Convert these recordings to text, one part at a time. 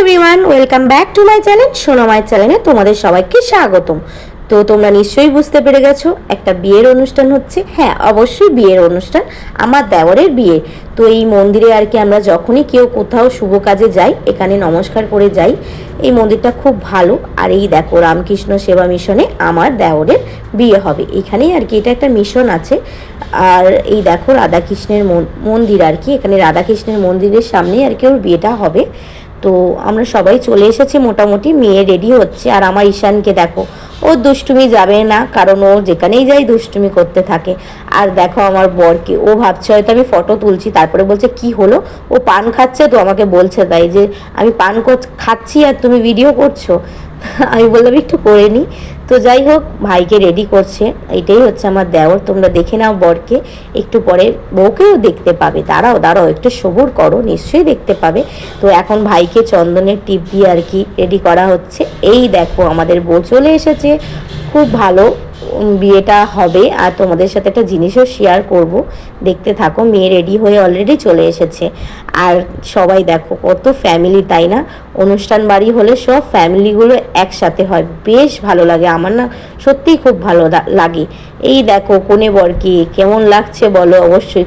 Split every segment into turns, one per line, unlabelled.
Everyone, welcome back to my channel সোনা মাই চ্যানেলে তোমাদের সবাইকে স্বাগতম। তো তোমরা নিশ্চয়ই বুঝতে পেরে গেছো একটা বিয়ের অনুষ্ঠান হচ্ছে। হ্যাঁ, অবশ্যই বিয়ের অনুষ্ঠান, আমার দেওরের বিয়ে। তো এই মন্দিরে আর কি আমরা যখনই কেউ কোথাও শুভ কাজে যাই এখানে নমস্কার করে যাই। এই মন্দিরটা খুব ভালো। আর এই দেখো রামকৃষ্ণ সেবা মিশনে আমার দেওরের বিয়ে হবে এখানেই আর কি, এটা একটা মিশন আছে। আর এই দেখো রাধাকৃষ্ণের মন্দির আর কি, এখানে রাধাকৃষ্ণের মন্দিরের সামনেই আর কি ওর বিয়েটা হবে। তো আমরা সবাই চলে এসেছি, মোটামুটি মেয়ে রেডি হচ্ছে। আর আমার ঈশানকে দেখো, ও দুষ্টুমি যাবে না, কারণ ও যেখানেই যাই দুষ্টুমি করতে থাকে। আর দেখো আমার বরকে, ও ভাবছে হয়তো আমি ফটো তুলছি, তারপরে বলছে কি হলো, ও পান খাচ্ছে তো আমাকে বলছে তাই যে আমি পান খাচ্ছি আর তুমি ভিডিও করছো। আমি বললাম একটু করে নিই। তো যাই হোক, ভাইকে রেডি করছে, এটাই হচ্ছে আমার দেওর। তোমরা দেখে নাও বরকে, একটু পরে বউকেও দেখতে পাবে। দাঁড়াও একটু সবুর করো, নিশ্চয়ই দেখতে পাবে। তো এখন ভাইকে চন্দনের টিপ দিয়ে আর কি রেডি করা হচ্ছে। এই দেখো আমাদের বউ চলে এসেছে, খুব ভালো বিয়েটা হবে। আর তোমাদের সাথে একটা জিনিসও শেয়ার করব, দেখতে থাকো। মেয়ে রেডি হয়ে অলরেডি চলে এসেছে। আর সবাই দেখো কত ফ্যামিলি, তাই না? অনুষ্ঠান বাড়ি হলে সব ফ্যামিলিগুলো একসাথে হয়, বেশ ভালো লাগে। আমার না সত্যিই খুব ভালো লাগে। এই দেখো কনে বরকে কেমন লাগছে বলো অবশ্যই।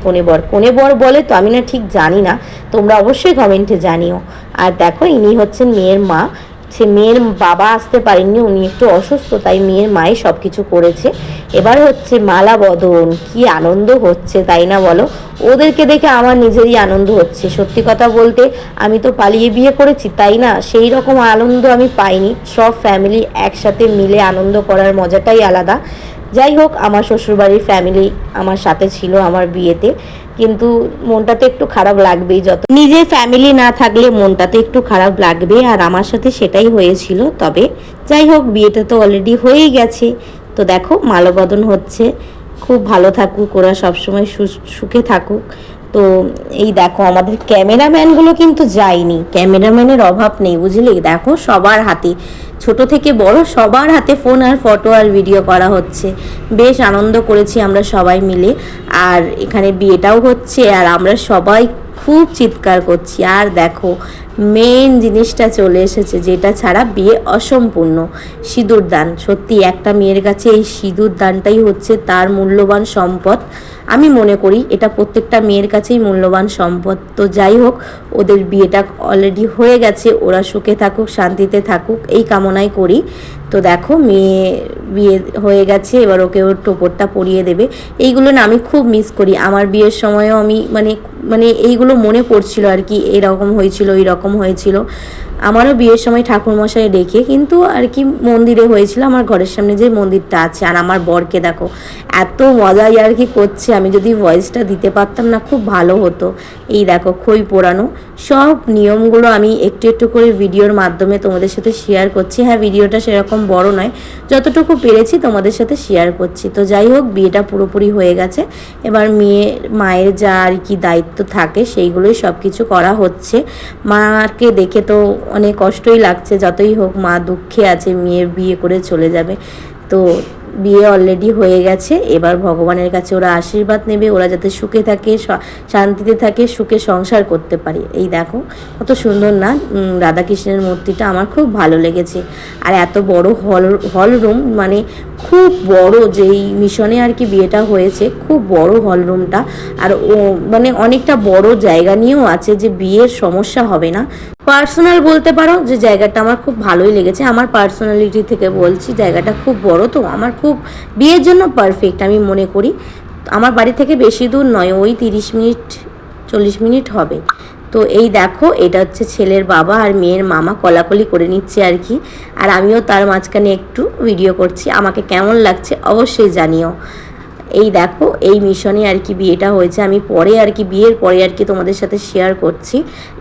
কনে বর বলে তো, আমি না ঠিক জানি না, তোমরা অবশ্যই কমেন্টে জানিও। আর দেখো ইনি হচ্ছেন মেয়ের মা। সে মেয়ের বাবা আসতে পারেননি, উনি একটু অসুস্থ, তাই মেয়ের মাই সব কিছু করেছে। এবার হচ্ছে মালা বদন, কি আনন্দ হচ্ছে তাই না বলো? ওদেরকে দেখে আমার নিজেরই আনন্দ হচ্ছে। সত্যি কথা বলতে আমি তো পালিয়ে বিয়ে করেছি, তাই না, সেই রকম আনন্দ আমি পাইনি। সব ফ্যামিলি একসাথে মিলে আনন্দ করার মজাটাই আলাদা। যাই হোক, আমার শ্বশুরবাড়ির ফ্যামিলি আমার সাথে ছিল আমার বিয়েতে, কিন্তু মনটা তো একটু খারাপ লাগবেই। যত নিজের ফ্যামিলি না থাকলে মনটা তো একটু খারাপ লাগবে, আর আমার সাথে সেটাই হয়েছিল। তবে যাই হোক, বিয়েটা তো অলরেডি হয়েই গেছে। তো দেখো মালাবদন হচ্ছে, খুব ভালো থাকুক ওরা, সবসময় সুখে থাকুক। তো এই দেখো আমাদের ক্যামেরাম্যানগুলো কিন্তু যায়নি, ক্যামেরাম্যানের অভাব নেই বুঝলি। দেখো সবার হাতে, ছোট থেকে বড় সবার হাতে ফোন আর ফটো আর ভিডিও করা হচ্ছে। বেশ আনন্দ করেছি আমরা সবাই মিলে। আর এখানে বিয়েটাও হচ্ছে আর আমরা সবাই খুব চিৎকার করছি। আর দেখো মেন জিনিসটা চলে এসেছে, যেটা ছাড়া বিয়ে অসম্পূর্ণ, সিঁদুর দান। সত্যি একটা মেয়ের কাছে এই সিঁদুর দানটাই হচ্ছে তার মূল্যবান সম্পদ। আমি মনে করি এটা প্রত্যেকটা মেয়ের কাছেই মূল্যবান সম্পদ। তো যাই হোক, ওদের বিয়েটা অলরেডি হয়ে গেছে, ওরা সুখে থাকুক শান্তিতে থাকুক এই কামনাই করি। তো দেখো মেয়ে বিয়ে হয়ে গেছে, এবার ওকে ওর টোপরটা পরিয়ে দেবে। এইগুলো না আমি খুব মিস করি। আমার বিয়ের সময়ও আমি মানে এইগুলো মনে পড়ছিল আর কি, এরকম হয়েছিল এই রকম হয়েছিল। আমারও বিয়ের সময় ঠাকুরমশাই ডেকে কিন্তু আর কি মন্দিরে হয়েছিল, আমার ঘরের সামনে যে মন্দিরটা আছে। আর আমার বরকে দেখো এত মজাই আর কি করছে, আমি যদি ভয়েসটা দিতে পারতাম না খুব ভালো হতো। এই দেখো খই পোড়ানো, সব নিয়মগুলো আমি একটু একটু করে ভিডিওর মাধ্যমে তোমাদের সাথে শেয়ার করছি। হ্যাঁ, ভিডিওটা সেরকম বড় নয়, যতটুকু পেরেছি তোমাদের সাথে শেয়ার করছি। তো যাই হোক, বিয়েটা পুরোপুরি হয়ে গেছে। এবার মায়ের যা আর কি দায়িত্ব থাকে সেইগুলোই সব কিছু করা হচ্ছে। মাকে দেখে তো অনেক কষ্টই লাগছে, যতই হোক মা দুঃখে আছে, মেয়ে বিয়ে করে চলে যাবে। তো বিয়ে অলরেডি হয়ে গেছে, এবার ভগবানের কাছে ওরা আশীর্বাদ নেবে, ওরা যাতে সুখে থাকে শান্তিতে থাকে, সুখে সংসার করতে পারে। এই দেখো কত সুন্দর না রাধাকৃষ্ণের মূর্তিটা, আমার খুব ভালো লেগেছে। আর এত বড় হল রুম, মানে খুব বড়, যেই মিশনে আর কি বিয়েটা হয়েছে খুব বড় হল রুমটা। আর ও মানে অনেকটা বড় জায়গা নিয়েও আছে, যে বিয়ের সমস্যা হবে না। পার্সোনাল বলতে পারো যে জায়গাটা আমার খুব ভালোই লেগেছে। আমার পার্সোনালিটি থেকে বলছি, জায়গাটা খুব বড়, তো আমার খুব বিয়ের জন্য পারফেক্ট আমি মনে করি। আমার বাড়ি থেকে বেশি দূর নয়, ওই 30-40 মিনিট হবে। তো এই দেখো এটা হচ্ছে ছেলের বাবা আর মেয়ের মামা কলাকলি করে নিচ্ছে আর কি। আর আমিও তার মাঝখানে একটু ভিডিও করছি। আমাকে কেমন লাগছে অবশ্যই জানিও। এই দেখো এই মিশনে আর কি বিয়েটা হয়েছে। আমি পরে আর কি বিয়ের পরে আর কি তোমাদের সাথে শেয়ার করছি।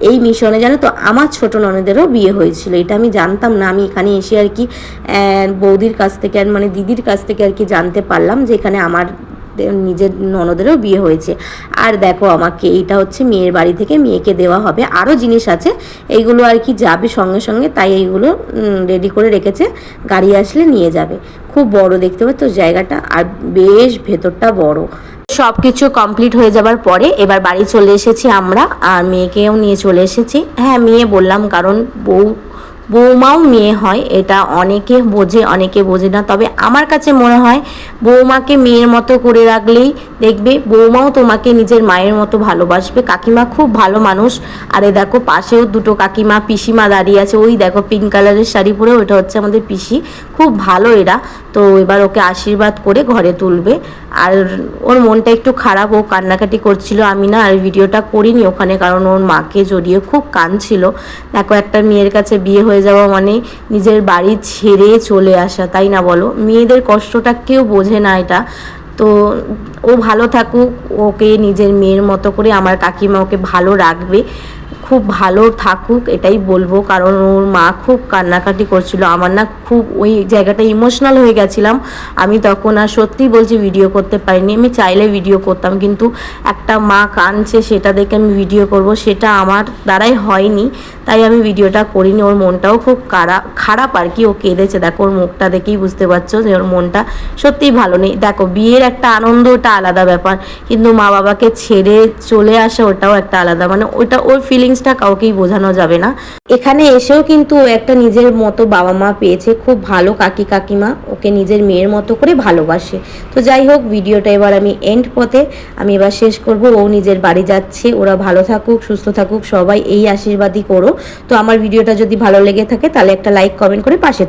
এই মিশনে জানো তো আমার ছোট ননদেরও বিয়ে হয়েছিল, এটা আমি জানতাম না। আমি এখানে এসে আর কি বৌদির কাছ থেকে মানে দিদির কাছ থেকে আর কি জানতে পারলাম যে এখানে আমার নিজের ননদেরও বিয়ে হয়েছে। আর দেখো আমাকে এইটা হচ্ছে মেয়ের বাড়ি থেকে মেয়েকে দেওয়া হবে, আরও জিনিস আছে এইগুলো আর কি যাবে সঙ্গে সঙ্গে, তাই এইগুলো রেডি করে রেখেছে, গাড়ি আসলে নিয়ে যাবে। খুব বড় দেখতে পাচ্ছ জায়গাটা, আর বেশ ভেতরটা বড়। সব কিছু কমপ্লিট হয়ে যাবার পরে এবার বাড়ি চলে এসেছি আমরা, আর মেয়েকেও নিয়ে চলে এসেছি। হ্যাঁ, মেয়ে বললাম কারণ বৌমাও মেয়ে হয়, এটা অনেকে বোঝে অনেকে বোঝে না। তবে আমার কাছে মনে হয় বৌমাকে মেয়ের মতো করে রাখলেই দেখবে বৌমাও তোমাকে নিজের মায়ের মতো ভালোবাসবে। কাকিমা খুব ভালো মানুষ। আর এই দেখো পাশেও দুটো কাকিমা পিসিমা দাঁড়িয়ে আছে, ওই দেখো পিঙ্ক কালারের শাড়ি পরে, ওটা হচ্ছে আমাদের পিসি, খুব ভালো এরা। তো এবার ওকে আশীর্বাদ করে ঘরে তুলবে। আর ওর মনটা একটু খারাপ, ও কান্নাকাটি করছিল। আমি না আর ভিডিওটা করিনি ওখানে, কারণ ওর মাকে জড়িয়ে খুব কাঁদছিল। দেখো একটা মেয়ের কাছে বিয়ে হয়ে যাওয়া মানে নিজের বাড়ি ছেড়ে চলে আসা, তাই না বলো? মেয়েদের কষ্টটা কেউ বোঝে না এটা। তো ও ভালো থাকুক, ওকে নিজের মেয়ের মতো করে আমার কাকিমা ওকে ভালো রাখবে, খুব ভালো থাকুক এটাই বলবো। কারণ ওর মা খুব কান্নাকাটি করছিল, আমার না খুব ওই জায়গাটা ইমোশনাল হয়ে গেছিলাম আমি তখন। আর সত্যি বলছি ভিডিও করতে পারিনি, আমি চাইলে ভিডিও করতাম, কিন্তু একটা মা কাঁদছে সেটা দেখে আমি ভিডিও করব সেটা আমার দ্বারাই হয়নি, তাই আমি ভিডিওটা করিনি। ওর মনটাও খুব খারাপ আর কি, ও কেঁদেছে। দেখো ওর মুখটা দেখেই বুঝতে পারছো যে ওর মনটা সত্যিই ভালো নেই। দেখো বিয়ের একটা আনন্দ ওটা আলাদা ব্যাপার, কিন্তু মা বাবাকে ছেড়ে চলে আসা ওটাও একটা আলাদা, মানে ওটা ওর ফিলিংসটা কাউকেই বোঝানো যাবে না। এখানে এসেও কিন্তু ও একটা নিজের মতো বাবা মা পেয়েছে, খুব ভালো কাকিমা ওকে নিজের মেয়ের মতো করে ভালোবাসে। তো যাই হোক, ভিডিওটা এবার আমি এন্ড পথে আমি এবার শেষ করব। ও নিজের বাড়ি যাচ্ছে, ওরা ভালো থাকুক সুস্থ থাকুক সবাই, এই আশীর্বাদই করো। তো আমার ভিডিওটা যদি ভালো লেগে থাকে তাহলে একটা লাইক কমেন্ট করে পাশে